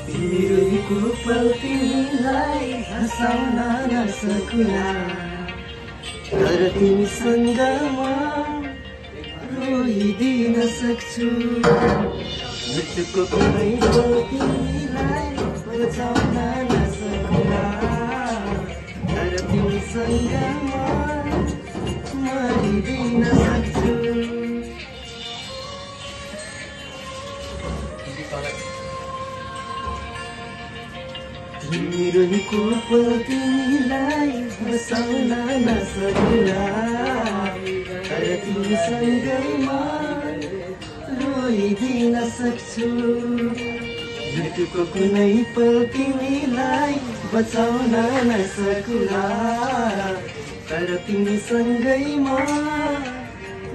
तिमीको पल तिमीलाई हँसाउन नसकुला तर तिमीसँग म रोइदिन सक्छु मृत्युको कुनै पल तिमीलाई बचाउन नसकुला तर तिमीसँग म मरिदिन सक्छु तिमीको पल तिमीलाई बसाउन नसकुला तर तिमीसँग म रोइदिन सक्छु मृत्युको कुनै पल तिमीलाई बचाउन नसकुला तर तिमीसँगै म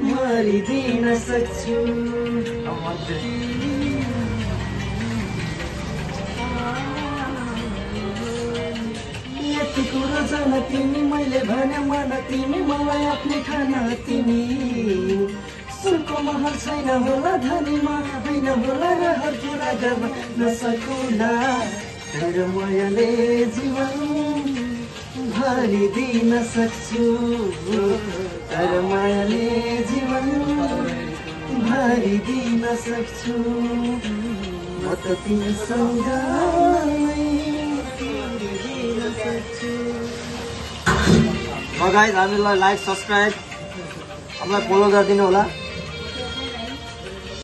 मरिदिन सक्छु यति कुरो जान तिमी मैले भने मन तिमी मलाई आफ्नै ठान तिमी सुनको महल छैन होला धनीमा होइन होला रहर पुरा गर्न नसकुला तर मायाले जीवन भरिदिन सक्छु तर मायाले जीवन भरिदिन सक्छु म त तिमीसँग गाइस हामीलाई लाइक सब्स्क्राइब हामीलाई फलो गरिदिनु होला।